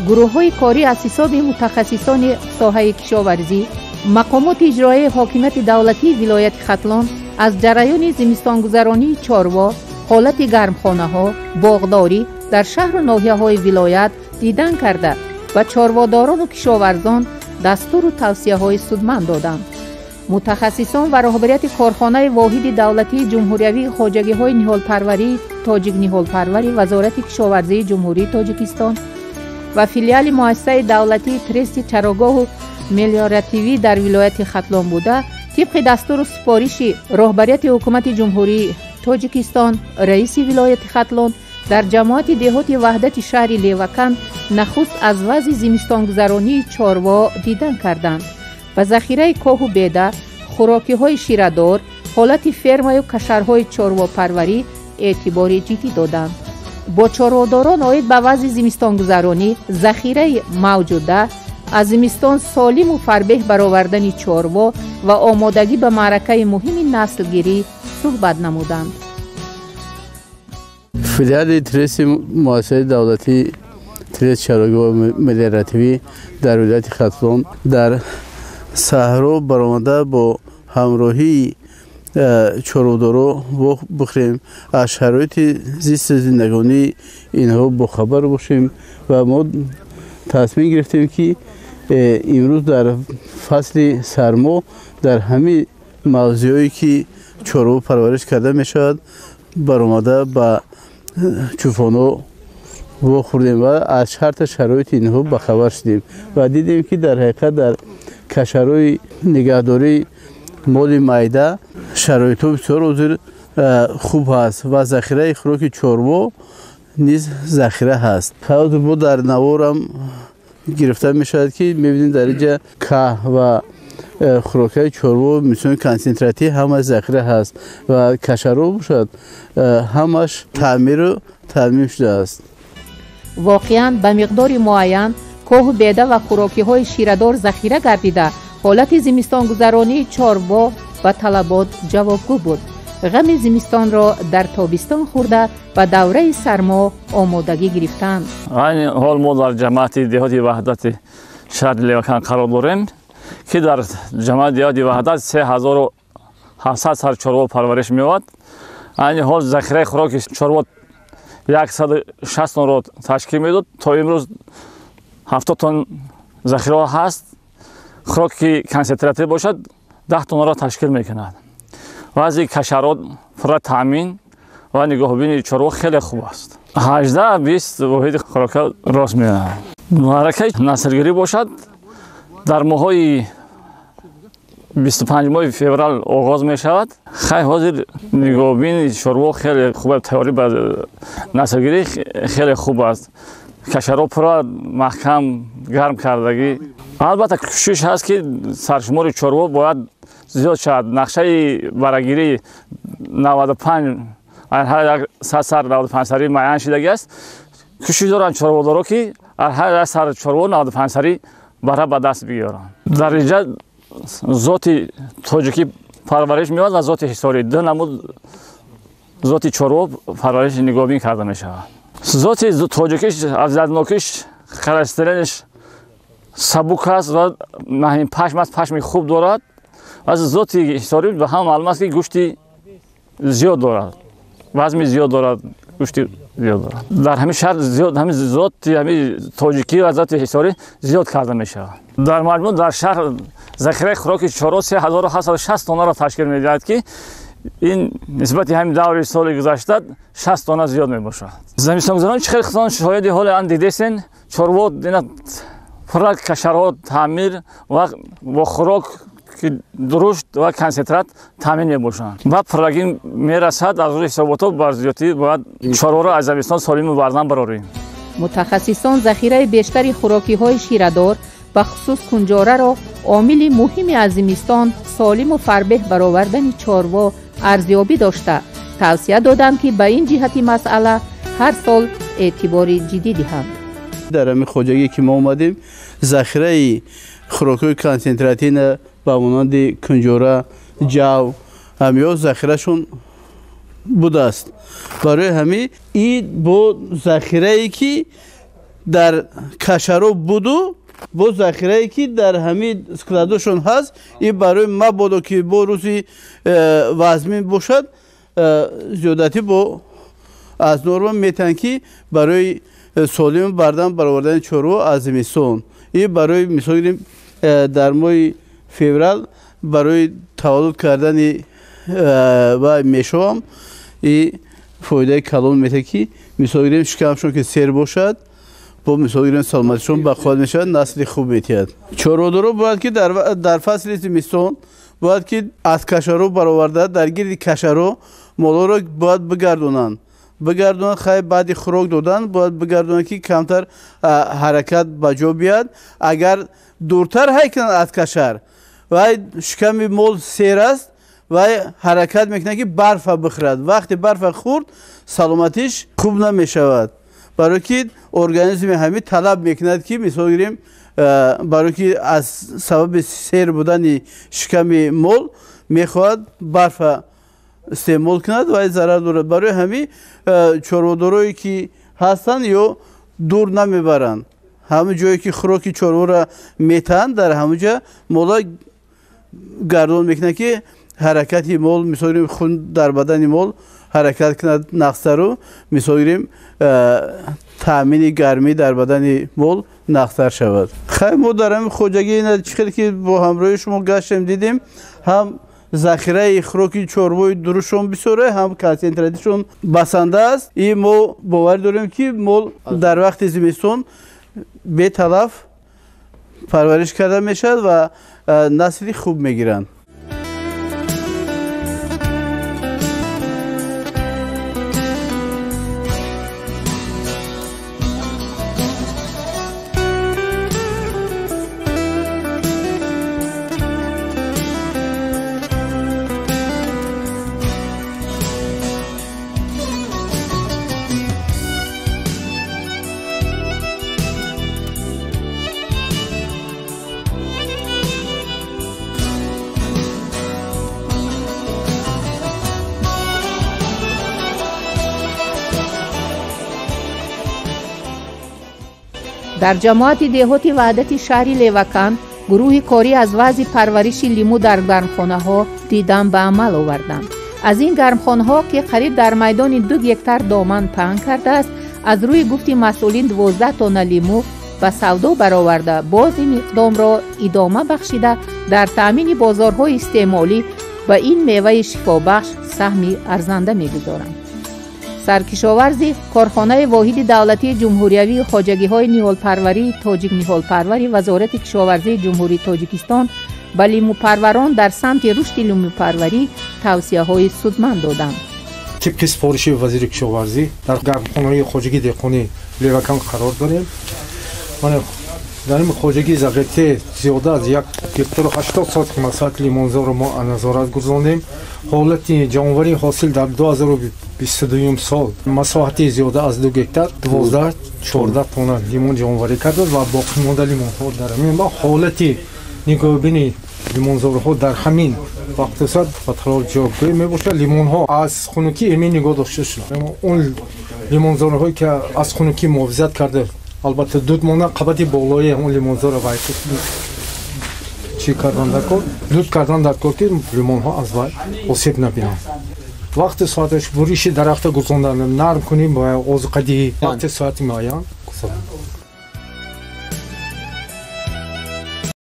گروه‌های کاری از حساب متخصصان ساحه کشاورزی، مقامات اجرایی حاکمیت دولتی ولایت ختلان از جریان زمستانگذرانی چاروا، حالت گرمخانه‌ها، باغداری در شهر و ناحیه‌های ولایت دیدن کرده و چارواداران و کشاورزان دستور و توصیه‌های سودمند دادند. متخصصان و رهبریت کارخانه واحد دولتی جمهوری خواجگی‌های نهالپروری تاجیک نهالپروری وزارت کشاورزی جمهوری تاجیکستان و فیلیال مؤسسه دولتی ترست چراگاه و ملیاراتیوی در ولایت ختلان بوده، طبق دستور و سپارش رهبریت حکومت جمهوری تاجیکستان، رئیس ولایت ختلان در جماعت دهات وحدت شهر لیوکن نخست از وضع زمستانگذرانی چاروا دیدن کردند و ذخیره کاه و بیده، خوراکی‌های شیردار، حالت فرم و کشرهای چاروا پروری اعتبار جدی دادند. با چارواداران آید به وضع زمستانگذرانی ذخیره موجوده از زمستان سالم و فربه برآوردن چاروا و آمادگی به معرکه مهم نسلگیری صحبت نمودند. فیلیال ترست مؤسسه دولتی ترست چراگاه ملیاراتیوی در ولایت ختلان در صحرا برآمده با همراهی چاروادارا بخوریم، از شرایط زیست زندگانی اینها باخبر باشیم و ما تصمیم گرفتیم که امروز در فصل سرما در همه موضوعی که چاروا پرورش کرده می شود برآمده به چوپانا خوردیم و از شرط شرایط اینها بخبر شدیم و دیدیم که در حقیقت در کشرهای نگهداری مال معده شرایط بسیار حاضر خوب هست و ذخیره خوراک چاروا نیز ذخیره هست. حاضر بود در نوار هم گرفته می شود که می بینید در اینجا که و خوراک چاروا میتونه کنسنتراتی همه ذخیره هست و کشرها باشد همش تعمیر و ترمیم شده است. واقعا به مقدار معین کاه و بیده و خوراکی‌های شیردار ذخیره گردیده حالت زمستانگذرانی چاروا و طلبات جوابگو بود. غم زمستان را در تابستان خورده و دوره سرما آمادگی گرفتند. این حال ما در جماعت دهات وحدت شهر لیوکن قرار داریم که در جماعت دهات وحدت 3700 سر چاروا پرورش می‌یابد. این حال ذخیره خوراک چاروا 160 تن را تشکیل می‌داد. تا امروز 70 تن ذخیره هست. خوراک که کنسنتراتی باشد 10 تن را تشکیل می‌کند. وضع کشرات پر تامین و نگاهبینی چاروا خیلی خوب است. 18-20 واحد خوراک راست می‌آید. معرکه نسلگیری باشد در ماه‌های 25 ماه فوریه آغاز می شود. خیلی حاضر نگاهبین چاروا خیلی خوب، تیاری به نسلگیری خیلی خوب است. کشرها پر محکم گرم کردگی. البته کوشش هست که سرشمار چاروا باید زیاد شود. نقشه برگیری 95 هر 100 سر 95 سری معین شدگی است. کوشش دارن چاروادارا که هر سر چاروا 95 سری برای به دست بیارن. در اینجا ذات تاجیکی پرورش میاد و ذات حصاری دو نمود ذات چاروا پرورش نگاهبین کرده می شود. ذات تاجیکیش اذیتناکیش کلسترولش سبک است و مهم پشم خوب دارد. از ذات حصاری به هم معلوم است که گوشتی زیاد دارد، وزن زیاد دارد، گوشتی زیاد دارد. در همین شهر زیاد همین ذات همین تاجیکی و ذات حصاری زیاد کرده می شود. در مجموع در شهر ذخیره خوراک چاروا 3760 تن را تشکیل می‌دهد که این نسبت همین دوره سال گذشته 60 تن زیاد میباشد. زمستانگذرانی چه خیلی شاید حال آن دیدین چاروا دینا پر کشرها تعمیر و خوراک که درشت و کنسنترات تامین میباشند و پرگین میرسد. از روی حسابات بر زیادی باید چاروا را از زمستان سالم و بردن براریم. متخصصان ذخیره بیشتری خوراکی‌های شیردار به خصوص کنجاره را عامل مهمی از زمستان سالم و فربه برآوردن چاروا ارزیابی داشته توصیه دادند که به این جهتی مسئله هر سال اعتبار جدی دهند. در همین خواجگی که ما اومدیم ذخیره خوراک‌های کنسنتراتی به مانند کنجوره، جو همیا ذخیرهشون بوده است. برای همین این با ذخیره‌ای که در کشرو بودو با ذخیره که در همین سکلادشون هست این برای مبادا که با روزی وزمین باشد زیادتی با از نورم میتن که برای سالم برآوردن چارو از زمستون این برای مثال در ماه فوریه برای تولد کردن و میشوام این فایده کلان میده که مثال شکمشون که سیر باشد با مثال سلامتشون بخواد میشد نسل خوب میتید. چارودرو باید که در فصل زمستون باید که از کشرو برآورده در گرد کشرو مالا رو باید بگردونن خیلی بعد خوراک دادن باید بگردونن که کمتر حرکت بجا بیاد. اگر دورتر هی کنن از کشر و شکم مال سیر است و حرکت میکنه که برف بخورد. وقتی برف خورد سلامتیش خوب نمیشود برای که ارگانیسم همین طلب میکند که مثال گیریم برای که از سبب سیر بودن شکم مال میخواد برف استعمال کند و ضرر دارد. برای همین چارودرویی که هستن یا دور نمیبرند همه جایی که خوراک چارو را میتن در همه جا مولا گردون میکنه که حرکتی مال مثال خون در بدن مال حرکت کند نقصه رو مثال تامین گرمی در بدن مال نقصر شود. خیلی ما در همین خوجگی چیزی که با همراه شما گشتیم دیدیم هم ذخیره خوراکی چاربوی دروشون بسیاره هم کنسنتراتشون بسنده است. این ما باور داریم که مال در وقت زمستون به تلف پرورش کرده میشد و نسلی خوب میگیرند. در جماعت دهاتی وحدت شهری لیوکان گروه کاری از وضع پرورش لیمو در گرمخانه‌ها دیدن به عمل آوردند. از این گرمخانه‌ها که قریب در میدان 2 هکتار دامن پهن کرده است از روی گفت مسئولین 12 تن لیمو به سودا برآورده باز این اقدام را ادامه بخشیده در تامین بازارهای استعمالی و این میوه شفابخش سهمی ارزنده می‌گذارند. سرکشاورزی کارخانه واحد دولتی جمهوریوی خواجگی‌های نهالپروری تاجیک نهالپروری وزارت کشاورزی جمهوری تاجیکستان به لیموپروران در سمت رشد لیموپروری توصیه‌های سودمند دادند. طبق سفارش وزیر کشاورزی در گرمخانه خواجگی دهقانی لیوکان قرار داریم. در این خواجگی زغیرته زیاده از 1.80 سانتی متر لیمونزار را ما نظارت گذاردیم. حالت جانوری حاصل در 2022 سال مساحت زیاده از 2 هکتار 12-14 تن لیمون جانوری کرده و باقی مانده لیمون ها در همین با حالت نگاهبینی لیمونزار ها در همین وقت صد و طلال جابگوی می باشد. لیمون ها از خنکی امی نگاه داشته شد. اون لیمونزار هایی که از خنکی محافظت کرده البته دود مانده قبطی بالای اون لیمونزار را باید چی کردن در کار دود کردن در کار که لیمون ها از باید آسیب نبینند. وقت ساعتش بریش درخت گذاندن نرم کنیم با آزقدی وقت ساعت میآیند.